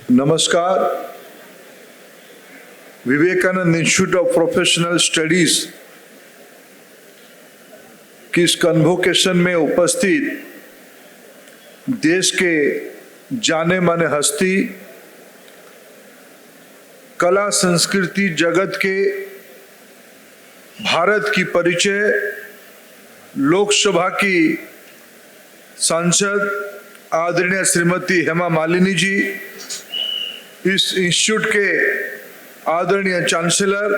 नमस्कार। Vivekananda institute of professional studies की इस कन्वोकेशन में उपस्थित देश के जाने माने हस्ती, कला संस्कृति जगत के भारत की परिचय, लोकसभा की सांसद आदरणीय श्रीमती हेमा मालिनी जी, इस इंस्टीट्यूट के आदरणीय chancellor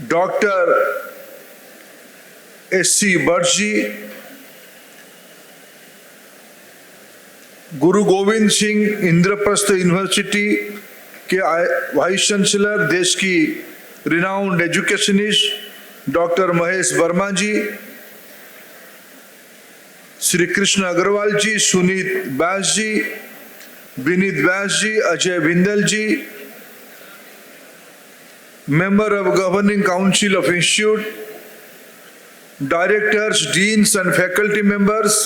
doctor S C. Bhatt ji, Guru Gobind Singh Indraprastha university के वाइस चांसलर, देश की renowned educationist doctor Mahesh Verma ji, Shri Krishna Agarwal ji, Sunit Vyas ji, Vinit Vyas ji, Ajay Bindal ji, member of governing council of institute, directors, deans and faculty members,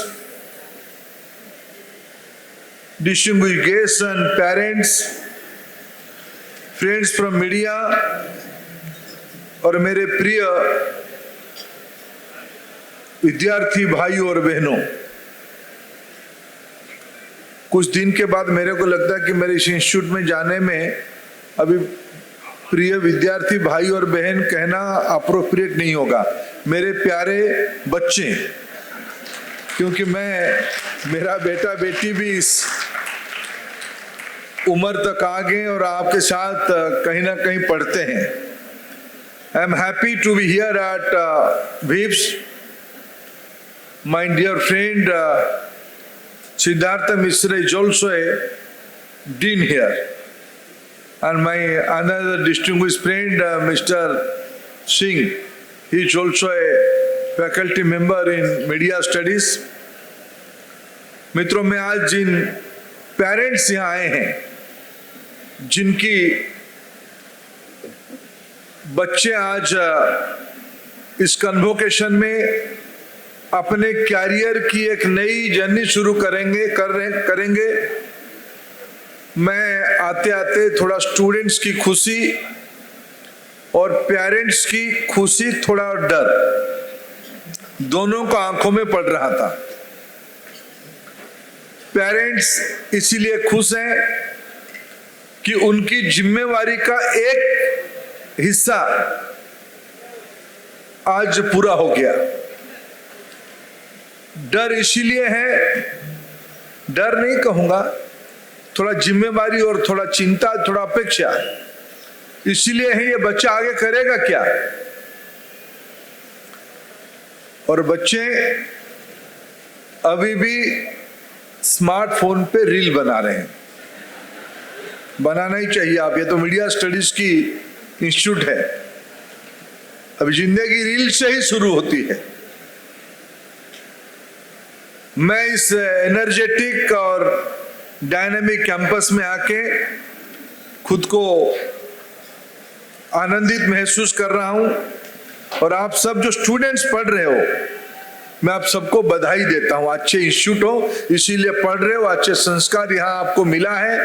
distinguished guests and parents, friends from media और मेरे प्रिय विद्यार्थी भाइयों और बहनों, कुछ दिन के बाद मेरे को लगता है कि मेरे इस इंस्टीट्यूट में जाने में अभी प्रिय विद्यार्थी भाई और बहन कहना अप्रोप्रिएट नहीं होगा, मेरे प्यारे बच्चे, क्योंकि मेरा बेटा बेटी भी इस उम्र तक आ गए और आपके साथ कहीं ना कहीं पढ़ते हैं। I am happy to be here at VIPS. My dear friend Siddhartha Mishra is also a dean here, and my another distinguished friend Mr. Singh, he is also a faculty member in media studies. मित्रों, मैं आज जिन parents यहाँ आए हैं, जिनकी बच्चे आज इस कन्वोकेशन में अपने कैरियर की एक नई जर्नी शुरू करेंगे, मैं आते आते थोड़ा स्टूडेंट्स की खुशी और पेरेंट्स की खुशी, थोड़ा डर, दोनों को आंखों में पड़ रहा था। पेरेंट्स इसीलिए खुश हैं कि उनकी जिम्मेवारी का एक हिस्सा आज पूरा हो गया। डर इसीलिए है, डर नहीं कहूंगा, थोड़ा जिम्मेवारी और थोड़ा चिंता, थोड़ा अपेक्षा इसीलिए है, ये बच्चा आगे करेगा क्या। और बच्चे अभी भी स्मार्टफोन पे रील बना रहे हैं, बनाना ही चाहिए आप, ये तो मीडिया स्टडीज की इंस्टीट्यूट है, अभी जिंदगी रील से ही शुरू होती है। मैं इस एनर्जेटिक और डायनामिक कैंपस में आके खुद को आनंदित महसूस कर रहा हूं, और आप सब जो स्टूडेंट्स पढ़ रहे हो, मैं आप सबको बधाई देता हूं। अच्छे इंस्टीट्यूट हो इसीलिए पढ़ रहे हो, अच्छे संस्कार यहाँ आपको मिला है।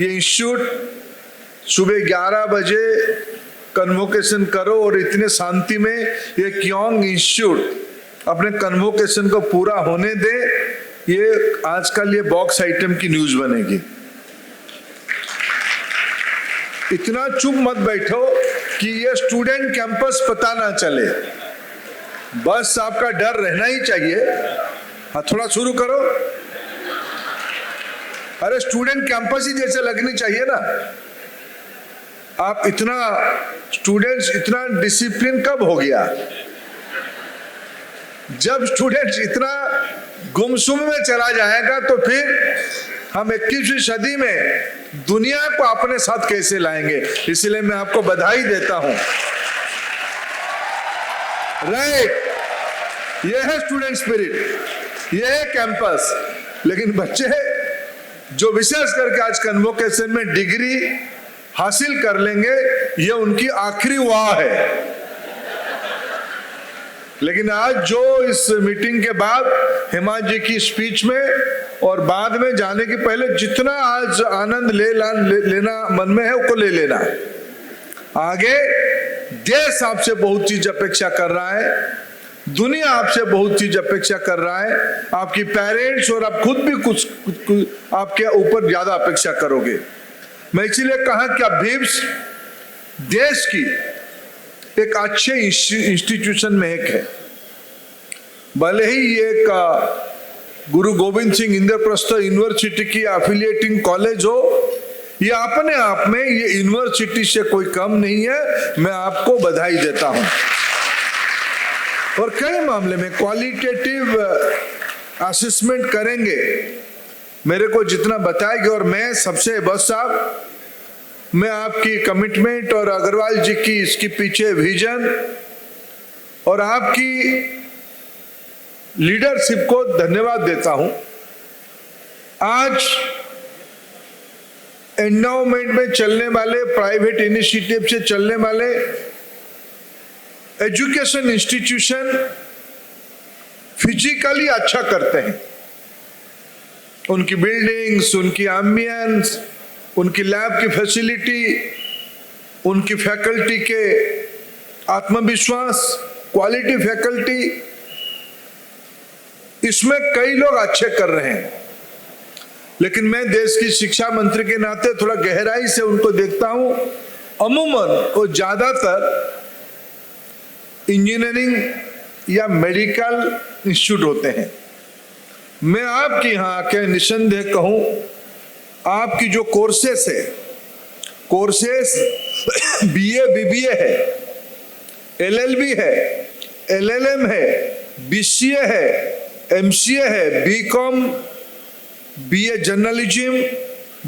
ये इंस्टीट्यूट सुबह 11 बजे कन्वोकेशन करो और इतने शांति में ये क्योंग इंस्टीट्यूट अपने कन्वोकेशन को पूरा होने दे, ये आजकल ये बॉक्स आइटम की न्यूज बनेगी। इतना चुप मत बैठो कि ये स्टूडेंट कैंपस पता ना चले, बस आपका डर रहना ही चाहिए। हाँ, थोड़ा शुरू करो। अरे स्टूडेंट कैंपस ही जैसे लगनी चाहिए ना। आप इतना स्टूडेंट्स इतना डिसिप्लिन कब हो गया? जब स्टूडेंट्स इतना गुमसुम में चला जाएगा तो फिर हम 21वीं सदी में दुनिया को अपने साथ कैसे लाएंगे। इसलिए मैं आपको बधाई देता हूं। राइट, ये है स्टूडेंट स्पिरिट, ये है कैंपस। लेकिन बच्चे जो विशेष करके आज कन्वोकेशन में डिग्री हासिल कर लेंगे, ये उनकी आखिरी वाह है। लेकिन आज जो इस मीटिंग के बाद हेमा जी की स्पीच में और बाद में जाने के पहले जितना आज आनंद लेना मन में है उसको ले लेना। आगे देश आपसे बहुत चीज अपेक्षा कर रहा है, दुनिया आपसे बहुत चीज अपेक्षा कर रहा है, आपकी पेरेंट्स और आप खुद भी कुछ आपके ऊपर ज्यादा अपेक्षा करोगे। मैं इसीलिए कहा कि अभिप्स देश की एक अच्छे इंस्टीट्यूशन में एक है। भले ही ये एक गुरु गोविंद सिंह इंद्रप्रस्थ यूनिवर्सिटी की एफिलिएटिंग कॉलेज हो, ये अपने आप में ये यूनिवर्सिटी से कोई कम नहीं है। मैं आपको बधाई देता हूं। और कई मामले में क्वालिटेटिव असेसमेंट करेंगे, मेरे को जितना बताएंगे। और मैं सबसे बस साहब, मैं आपकी कमिटमेंट और अग्रवाल जी की इसके पीछे विजन और आपकी लीडरशिप को धन्यवाद देता हूं। आज एंडाउमेंट में चलने वाले, प्राइवेट इनिशिएटिव से चलने वाले एजुकेशन इंस्टीट्यूशन फिजिकली अच्छा करते हैं। उनकी बिल्डिंग्स, उनकी एम्बियंस, उनकी लैब की फैसिलिटी, उनकी फैकल्टी के आत्मविश्वास, क्वालिटी फैकल्टी, इसमें कई लोग अच्छे कर रहे हैं। लेकिन मैं देश की शिक्षा मंत्री के नाते थोड़ा गहराई से उनको देखता हूं। अमूमन वो ज्यादातर इंजीनियरिंग या मेडिकल इंस्टीट्यूट होते हैं। मैं आपके यहाँ आके निसंदेह कहूं, आपकी जो कोर्सेस है, कोर्सेस बीए बीबीए है, एलएलबी है, एलएलएम है, बीसीए है, एमसीए है, BCom, BA journalism,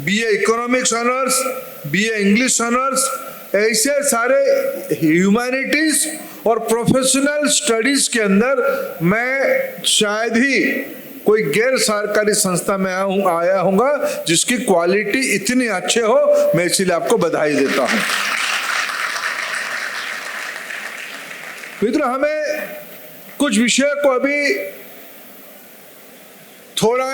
BA economics honours, BA English honours, ऐसे सारे ह्यूमैनिटीज और प्रोफेशनल स्टडीज के अंदर मैं शायद ही कोई गैर सरकारी संस्था में आया होगा जिसकी क्वालिटी इतनी अच्छे हो। मैं इसीलिए आपको बधाई देता हूं। मित्रों, हमें कुछ विषय को अभी थोड़ा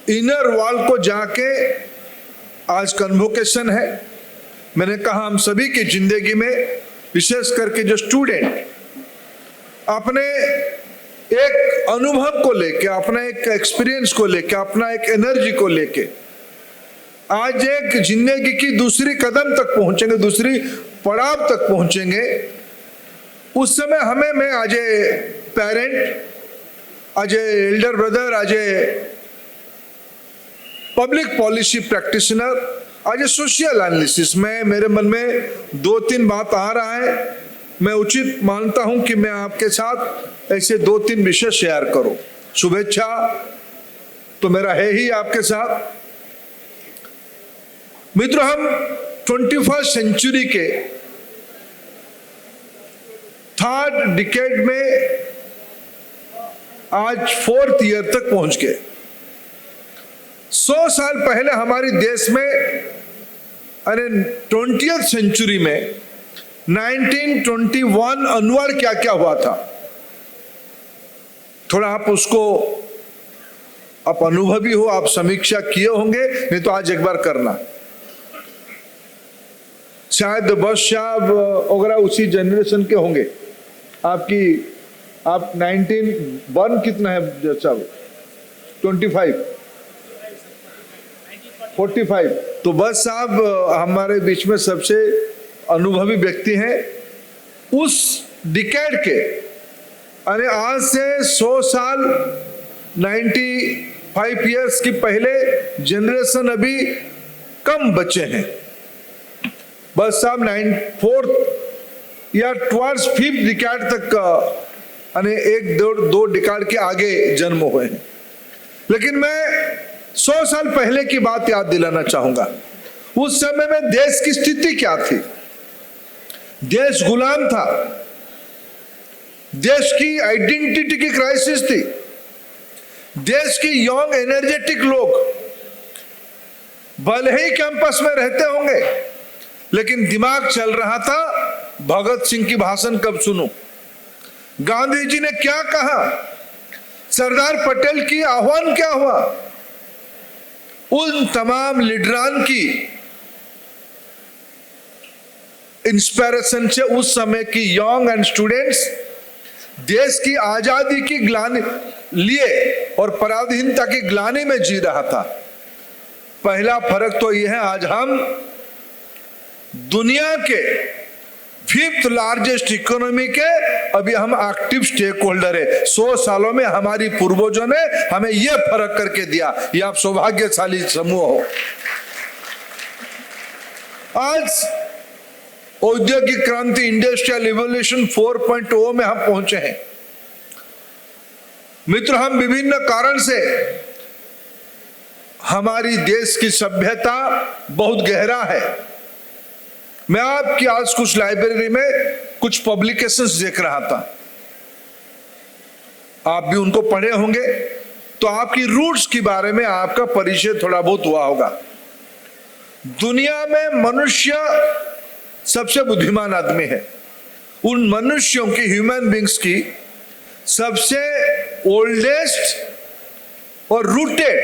इनर वॉल को जाके, आज कन्वोकेशन है। मैंने कहा हम सभी की जिंदगी में, विशेष करके जो स्टूडेंट अपने एक अनुभव को लेके, अपना एक एक्सपीरियंस को लेके, अपना एक एनर्जी को लेके आज एक जिंदगी की दूसरी कदम तक पहुंचेंगे, दूसरी पड़ाव तक पहुंचेंगे, उस समय हमें, मैं आज ए पेरेंट, आज ए एल्डर ब्रदर, आज ए पब्लिक पॉलिसी प्रैक्टिशनर, आज ए सोशल एनालिसिस में मेरे मन में 2-3 बात आ रहा है। मैं उचित मानता हूं कि मैं आपके साथ ऐसे 2-3 विषय शेयर करूं। शुभेच्छा तो मेरा है ही आपके साथ। मित्रों, हम 21st सेंचुरी के 3rd डिकेड में आज 4th ईयर तक पहुंच गए। 100 साल पहले हमारे देश में, अरे 20th सेंचुरी में 1921 अनवर क्या क्या हुआ था, थोड़ा आप उसको, आप अनुभवी हो, आप समीक्षा किए होंगे, नहीं तो आज एक बार करना। शायद बस साहब वगैरह उसी जनरेशन के होंगे। आप 19 कितना है साहब? 25 45। तो बस साहब हमारे बीच में सबसे अनुभवी व्यक्ति हैं। उस डिकेड के, अरे आज से 100 साल, 95 ईयर्स की पहले जनरेशन अभी कम बचे हैं। बस साहब 4th या 5th डिकेड तक, अरे 1-2 डिकेड के आगे जन्म हुए हैं। लेकिन मैं 100 साल पहले की बात याद दिलाना चाहूंगा। उस समय में देश की स्थिति क्या थी? देश गुलाम था, देश की आइडेंटिटी की क्राइसिस थी, देश की यंग एनर्जेटिक लोग भले ही कैंपस में रहते होंगे, लेकिन दिमाग चल रहा था भगत सिंह की भाषण कब सुनूं, गांधी जी ने क्या कहा, सरदार पटेल की आह्वान क्या हुआ, उन तमाम लीडरान की इंस्पिरेशन से उस समय की यंग एंड स्टूडेंट्स देश की आजादी की ग्लानि लिए और पराधीनता की ग्लानि में जी रहा था। पहला फर्क तो यह है, आज हम दुनिया के 5th लार्जेस्ट इकोनॉमी के अभी हम एक्टिव स्टेक होल्डर है। 100 सालों में हमारी पूर्वजों ने हमें यह फर्क करके दिया। ये आप सौभाग्यशाली समूह हो। आज औद्योगिक क्रांति, इंडस्ट्रियल रिवॉल्यूशन 4.0 में हम पहुंचे हैं। मित्र, हम विभिन्न कारण से हमारी देश की सभ्यता बहुत गहरा है। मैं आपकी आज कुछ लाइब्रेरी में कुछ पब्लिकेशंस देख रहा था, आप भी उनको पढ़े होंगे, तो आपकी रूट्स के बारे में आपका परिचय थोड़ा बहुत हुआ होगा। दुनिया में मनुष्य सबसे बुद्धिमान आदमी है। उन मनुष्यों की, ह्यूमन बींग्स की सबसे ओल्डेस्ट और रूटेड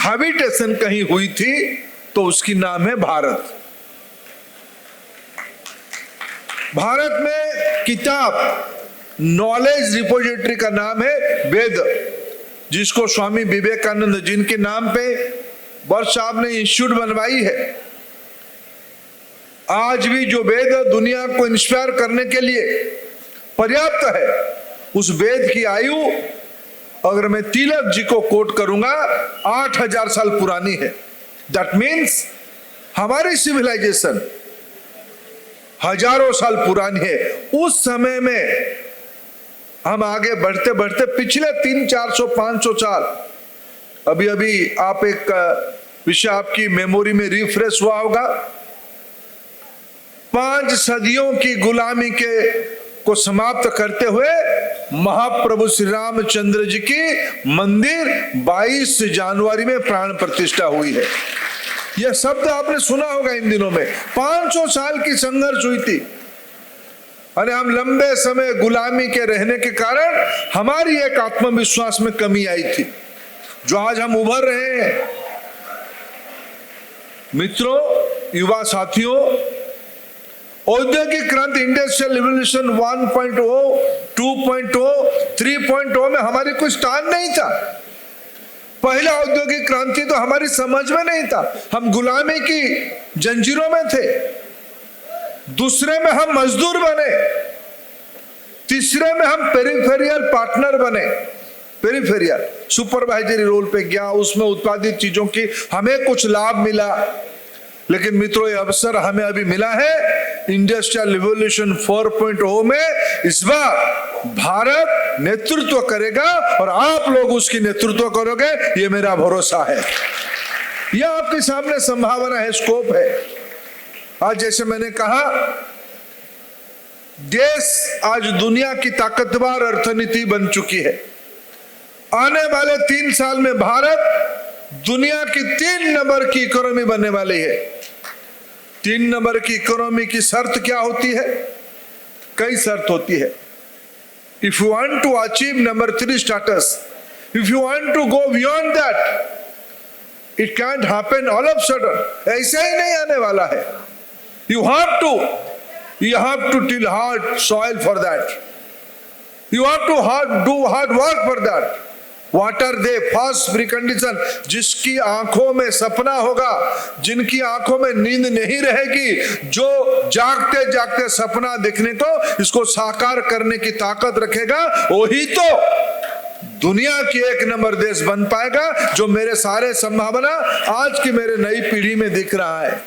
हैबिटेशन कहीं हुई थी तो उसकी नाम है भारत। भारत में किताब, नॉलेज रिपोजिटरी का नाम है वेद, जिसको स्वामी विवेकानंद जिनके नाम पे वर्ष साहब ने इंस्टीट्यूट बनवाई है। आज भी जो वेद दुनिया को इंस्पायर करने के लिए पर्याप्त है, उस वेद की आयु अगर मैं तिलक जी को कोट करूंगा 8000 साल पुरानी है। दैट मीन्स हमारी सिविलाइजेशन हजारों साल पुरानी है। उस समय में हम आगे बढ़ते बढ़ते पिछले 300, 400, 500 साल, अभी अभी आप एक विषय आपकी मेमोरी में रिफ्रेश हुआ होगा, 5 सदियों की गुलामी को समाप्त करते हुए महाप्रभु श्री रामचंद्र जी की मंदिर 22 जनवरी में प्राण प्रतिष्ठा हुई है। यह शब्द आपने सुना होगा इन दिनों में। 500 साल की संघर्ष हुई थी। अरे हम लंबे समय गुलामी के रहने के कारण हमारी एक आत्मविश्वास में कमी आई थी, जो आज हम उभर रहे हैं। मित्रों, युवा साथियों, औद्योगिक क्रांति, इंडस्ट्रियल रिवॉल्यूशन 1.0, 2.0, 3.0 में हमारी कोई स्थान नहीं था। पहला औद्योगिक क्रांति तो हमारी समझ में नहीं था, हम गुलामी की जंजीरों में थे। दूसरे में हम मजदूर बने, तीसरे में हम पेरिफेरियल पार्टनर बने। पेरिफेरियल सुपरवाइजरी रोल पे गया, उसमें उत्पादित चीजों की हमें कुछ लाभ मिला। लेकिन मित्रों, ये अवसर हमें अभी मिला है इंडस्ट्रियल रिवॉल्यूशन 4.0 में। इस बार भारत नेतृत्व करेगा और आप लोग उसकी नेतृत्व करोगे, ये मेरा भरोसा है। यह आपके सामने संभावना है, स्कोप है। आज जैसे मैंने कहा, देश आज दुनिया की ताकतवर अर्थनीति बन चुकी है। आने वाले 3 साल में भारत दुनिया की 3 नंबर की इकोनॉमी बनने वाली है। 3 नंबर की इकोनॉमी की शर्त क्या होती है? कई शर्त होती है। If you want to achieve number 3 status, if you want to go beyond that, it can't happen all of sudden. ऐसा ही नहीं आने वाला है। You have to till hard soil for that. You have to do hard work for that. What are they? First precondition, जिसकी आंखों में सपना होगा, जिनकी आंखों में नींद नहीं रहेगी, जो जागते जागते सपना देखने को, इसको साकार करने की ताकत रखेगा, वही तो दुनिया की 1 नंबर देश बन पाएगा। जो मेरे सारे संभावना आज की मेरे नई पीढ़ी में दिख रहा है।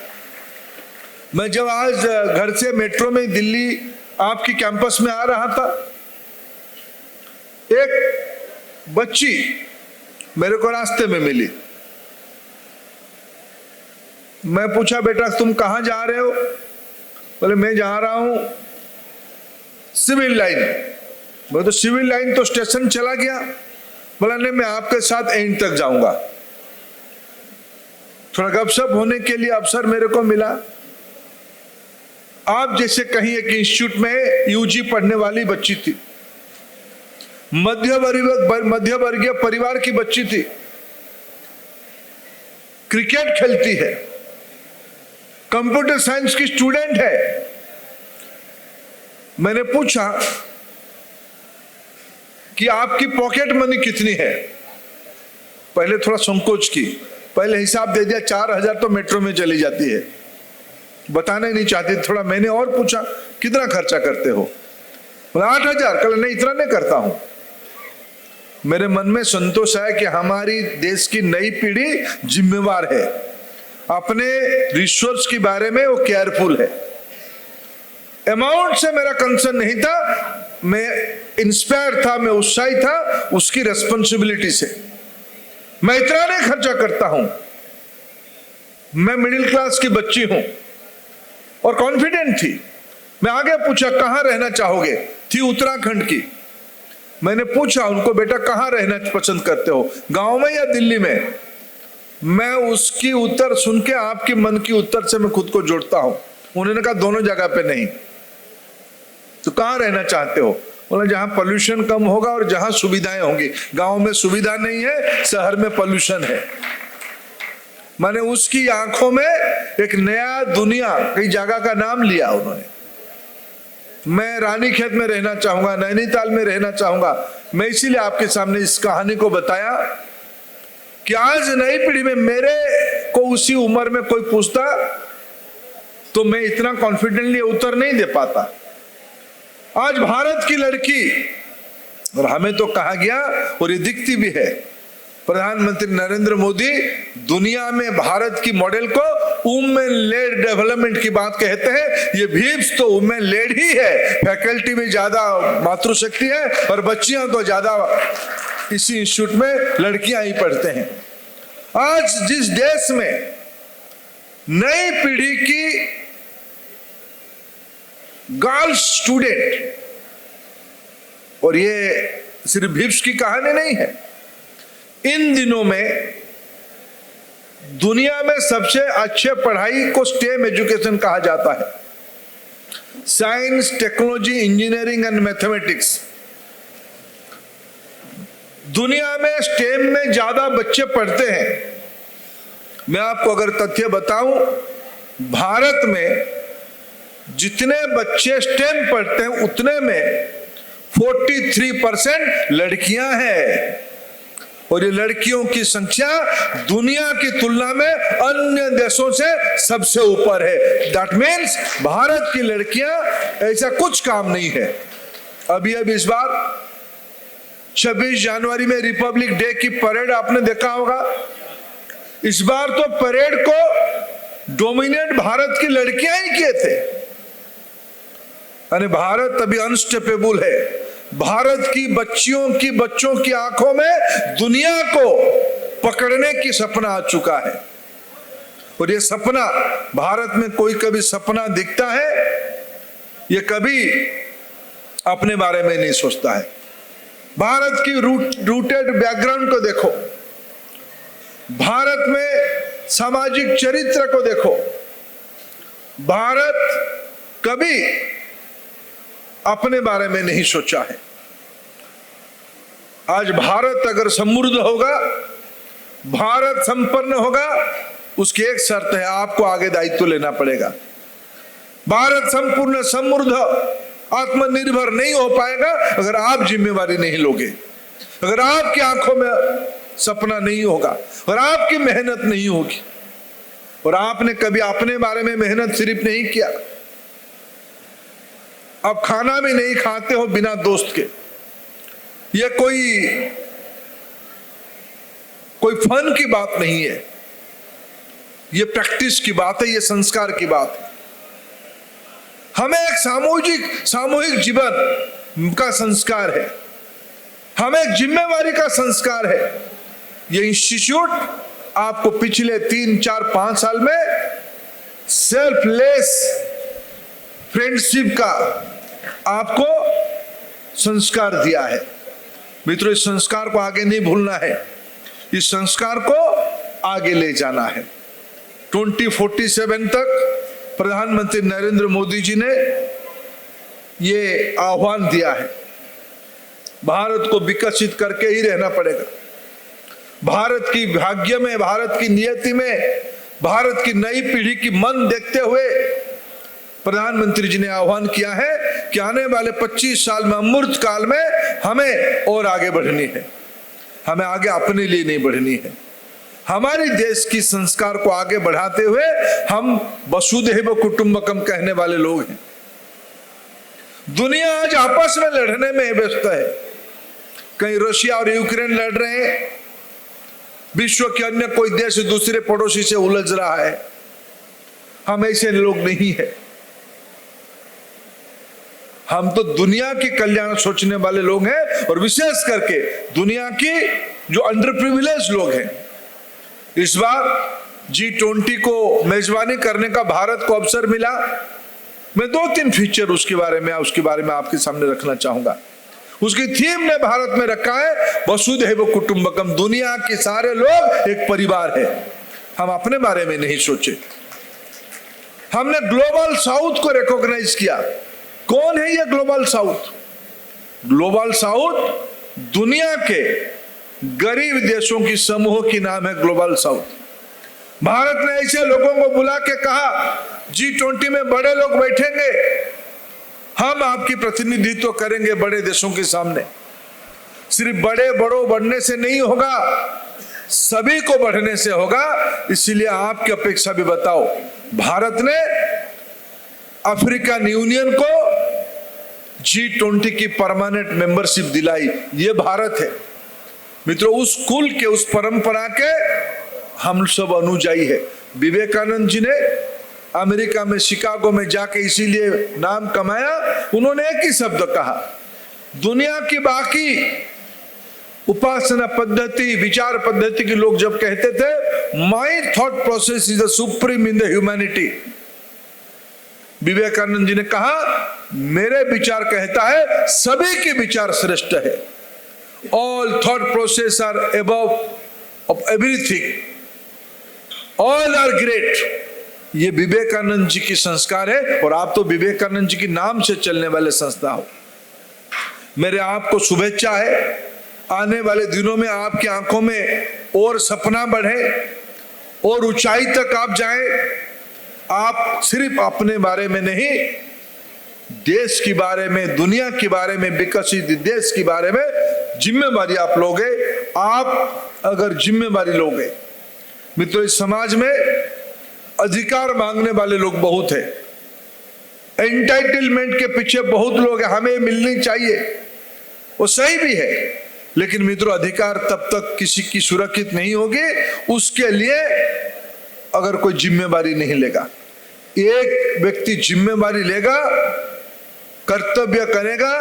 मैं जब आज घर से मेट्रो में दिल्ली आपकी कैंपस में आ रहा था, एक बच्ची मेरे को रास्ते में मिली। मैं पूछा, बेटा तुम कहां जा रहे हो? बोले मैं जा रहा हूं सिविल लाइन। बोले तो सिविल लाइन तो स्टेशन चला गया। बोला नहीं, मैं आपके साथ एंड तक जाऊंगा। थोड़ा गपशप होने के लिए अवसर मेरे को मिला। आप जैसे कहीं एक इंस्टीट्यूट में यूजी पढ़ने वाली बच्ची थी, मध्य वर्गीय परिवार की बच्ची थी, क्रिकेट खेलती है, कंप्यूटर साइंस की स्टूडेंट है। मैंने पूछा कि आपकी पॉकेट मनी कितनी है। पहले थोड़ा संकोच की, पहले हिसाब दे दिया 4000 तो मेट्रो में चली जाती है, बताने नहीं चाहती। थोड़ा मैंने और पूछा कितना खर्चा करते हो, 8000। कल नहीं, इतना नहीं करता हूं। मेरे मन में संतोष है कि हमारी देश की नई पीढ़ी जिम्मेवार है, अपने रिसोर्स के बारे में वो केयरफुल है। अमाउंट से मेरा कंसर्न नहीं था, मैं इंस्पायर था, मैं उत्साही था उसकी रेस्पॉन्सिबिलिटी से। मैं इतना नहीं खर्चा करता हूं, मैं मिडिल क्लास की बच्ची हूं और कॉन्फिडेंट थी। मैं आगे पूछा कहां रहना चाहोगे, थी उत्तराखंड की। मैंने पूछा उनको, बेटा कहां रहना पसंद करते हो, गांव में या दिल्ली में? मैं उसकी उत्तर सुन के आपके मन की उत्तर से मैं खुद को जोड़ता हूं। उन्होंने कहा दोनों जगह पे नहीं। तो कहां रहना चाहते हो? बोला जहां पोल्यूशन कम होगा और जहां सुविधाएं होंगी। गांव में सुविधा नहीं है, शहर में पोल्यूशन है। मैंने उसकी आंखों में एक नया दुनिया, कई जगह का नाम लिया उन्होंने। मैं रानीखेत में रहना चाहूंगा, नैनीताल में रहना चाहूंगा। मैं इसीलिए आपके सामने इस कहानी को बताया कि आज नई पीढ़ी में मेरे को उसी उम्र में कोई पूछता तो मैं इतना कॉन्फिडेंटली उत्तर नहीं दे पाता। आज भारत की लड़की, और हमें तो कहा गया और ये दिखती भी है, प्रधानमंत्री नरेंद्र मोदी दुनिया में भारत की मॉडल को वुमेन लेड डेवलपमेंट की बात कहते हैं। ये भीप्स तो वुमेन लेड ही है, फैकल्टी में ज्यादा मातृशक्ति है और बच्चियां तो ज्यादा इसी इंस्टीट्यूट में लड़कियां ही पढ़ते हैं। आज जिस देश में नई पीढ़ी की गर्ल्स स्टूडेंट, और ये सिर्फ भीप्स की कहानी नहीं है, इन दिनों में दुनिया में सबसे अच्छे पढ़ाई को स्टेम एजुकेशन कहा जाता है। Science, technology, engineering and mathematics. दुनिया में स्टेम में ज्यादा बच्चे पढ़ते हैं। मैं आपको अगर तथ्य बताऊं, भारत में जितने बच्चे स्टेम पढ़ते हैं उतने में 43% लड़कियां हैं, और ये लड़कियों की संख्या दुनिया की तुलना में अन्य देशों से सबसे ऊपर है। दैट मीन्स भारत की लड़कियां ऐसा कुछ काम नहीं है। अभी इस बार 26 जनवरी में रिपब्लिक डे की परेड आपने देखा होगा। इस बार तो परेड को डोमिनेट भारत की लड़कियां ही किए थे। यानी भारत अभी अनस्टॉपेबल है। भारत की बच्चों की आंखों में दुनिया को पकड़ने की सपना आ चुका है, और ये सपना भारत में कोई कभी सपना दिखता है, ये कभी अपने बारे में नहीं सोचता है। भारत की रूटेड बैकग्राउंड को देखो, भारत में सामाजिक चरित्र को देखो। भारत कभी अपने बारे में नहीं सोचा है। आज भारत अगर समृद्ध होगा, भारत संपन्न होगा, उसकी एक शर्त है, आपको आगे दायित्व लेना पड़ेगा। भारत संपूर्ण समृद्ध आत्मनिर्भर नहीं हो पाएगा अगर आप जिम्मेवारी नहीं लोगे, अगर आपकी आंखों में सपना नहीं होगा और आपकी मेहनत नहीं होगी। और आपने कभी अपने बारे में मेहनत सिर्फ नहीं किया, अब खाना भी नहीं खाते हो बिना दोस्त के। ये कोई फन की बात नहीं है, ये प्रैक्टिस की बात है, ये संस्कार की बात है। हमें एक सामूहिक जीवन का संस्कार है, हमें एक जिम्मेवारी का संस्कार है। ये इंस्टीट्यूट आपको पिछले 3, 4, 5 साल में सेल्फलेस फ्रेंडशिप का आपको संस्कार दिया है। मित्रों, इस संस्कार को आगे नहीं भूलना है, इस संस्कार को आगे ले जाना है। 2047 तक प्रधानमंत्री नरेंद्र मोदी जी ने ये आह्वान दिया है। भारत को विकसित करके ही रहना पड़ेगा। भारत की भाग्य में, भारत की नियति में, भारत की नई पीढ़ी की मन देखते हुए प्रधानमंत्री जी ने आह्वान किया है कि आने वाले 25 साल में, अमृत काल में हमें और आगे बढ़नी है। हमें आगे अपने लिए नहीं बढ़नी है, हमारे देश की संस्कार को आगे बढ़ाते हुए हम वसुधैव कुटुंबकम कहने वाले लोग हैं। दुनिया आज आपस में लड़ने में व्यस्त है। कहीं रशिया और यूक्रेन लड़ रहे हैं, विश्व के अन्य कोई देश दूसरे पड़ोसी से उलझ रहा है। हम ऐसे लोग नहीं है। हम तो दुनिया की कल्याण सोचने वाले लोग हैं, और विशेष करके दुनिया की जो अंडर प्रिविलेज लोग हैं। इस बार G20 को मेजबानी करने का भारत को अवसर मिला। मैं 2-3 फीचर उसके बारे में आपके सामने रखना चाहूंगा। उसकी थीम ने भारत में रखा है वसुधैव कुटुंबकम, दुनिया के सारे लोग एक परिवार है। हम अपने बारे में नहीं सोचे। हमने ग्लोबल साउथ को रिकॉग्नाइज किया। कौन है ये ग्लोबल साउथ? ग्लोबल साउथ दुनिया के गरीब देशों की समूह की नाम है ग्लोबल साउथ। भारत ने ऐसे लोगों को बुला के कहा G20 में बड़े लोग बैठेंगे, हम आपकी प्रतिनिधित्व करेंगे बड़े देशों के सामने। सिर्फ बड़ों बढ़ने से नहीं होगा, सभी को बढ़ने से होगा। इसीलिए आपकी अपेक्षा भी बताओ। भारत ने अफ्रीकन यूनियन को G20 की परमानेंट मेंबरशिप दिलाई। ये भारत है मित्रों। उस कुल के, उस परंपरा के हम सब अनुयायी है। विवेकानंद जी ने अमेरिका में शिकागो में जाके इसीलिए नाम कमाया। उन्होंने एक ही शब्द कहा, दुनिया की बाकी उपासना पद्धति, विचार पद्धति के लोग जब कहते थे my thought process is the supreme in the humanity, Vivekananda ji ने कहा मेरे विचार कहता है सभी के विचार श्रेष्ठ है। All thought process are above of everything, all are great. ये विवेकानंद जी की संस्कार है, और आप तो विवेकानंद जी के नाम से चलने वाले संस्था हो। मेरे आपको शुभेच्छा है। आने वाले दिनों में आपकी आंखों में और सपना बढ़े और ऊंचाई तक आप जाएं। आप सिर्फ अपने बारे में नहीं, देश के बारे में, दुनिया के बारे में, विकसित देश के बारे में जिम्मेवारी आप लोगे। आप अगर जिम्मेवारी लोगे मित्रों, इस समाज में अधिकार मांगने वाले लोग बहुत हैं। एंटाइटलमेंट के पीछे बहुत लोग हैं, हमें मिलनी चाहिए, वो सही भी है। लेकिन मित्रों, अधिकार तब तक किसी की सुरक्षित नहीं होगी उसके लिए अगर कोई जिम्मेवारी नहीं लेगा। एक व्यक्ति जिम्मेवारी लेगा, कर्तव्य करेगा,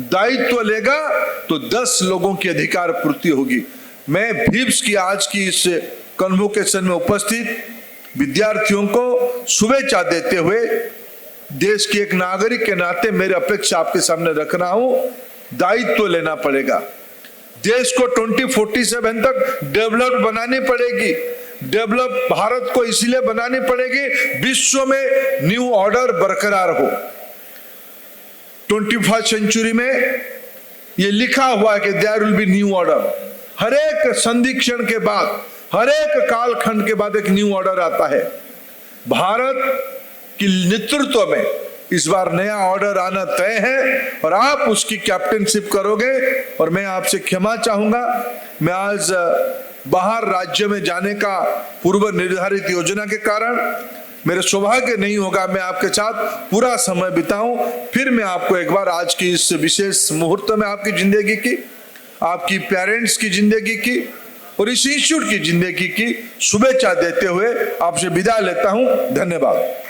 दायित्व लेगा, तो 10 लोगों की अधिकार पूर्ति होगी। मैं भीप्स की आज की इस कन्वोकेशन में उपस्थित विद्यार्थियों को शुभेच्छा देते हुए देश के एक नागरिक के नाते मेरी अपेक्षा आपके सामने रख रहा हूं। दायित्व लेना पड़ेगा। देश को 2047 तक डेवलप बनानी पड़ेगी। डेवलप भारत को इसलिए बनानी पड़ेगी विश्व में न्यू ऑर्डर बरकरार हो। 21st सेंचुरी में ये लिखा हुआ है कि there will be new order. हर एक संधिक्षण के बाद, हर एक कालखंड के बाद एक न्यू ऑर्डर आता है। भारत की नेतृत्व में इस बार नया ऑर्डर आना तय है, और आप उसकी कैप्टनशिप करोगे। और मैं आपसे क्षमा चाहूंगा, मैं आज बाहर राज्य में जाने का पूर्व निर्धारित योजना के कारण मेरे सौभाग्य नहीं होगा मैं आपके साथ पूरा समय बिताऊं। फिर मैं आपको एक बार आज की इस विशेष मुहूर्त में आपकी जिंदगी की, आपकी पेरेंट्स की जिंदगी की और इस इंस्टीट्यूट की जिंदगी की शुभेच्छा देते हुए आपसे विदा लेता हूं। धन्यवाद।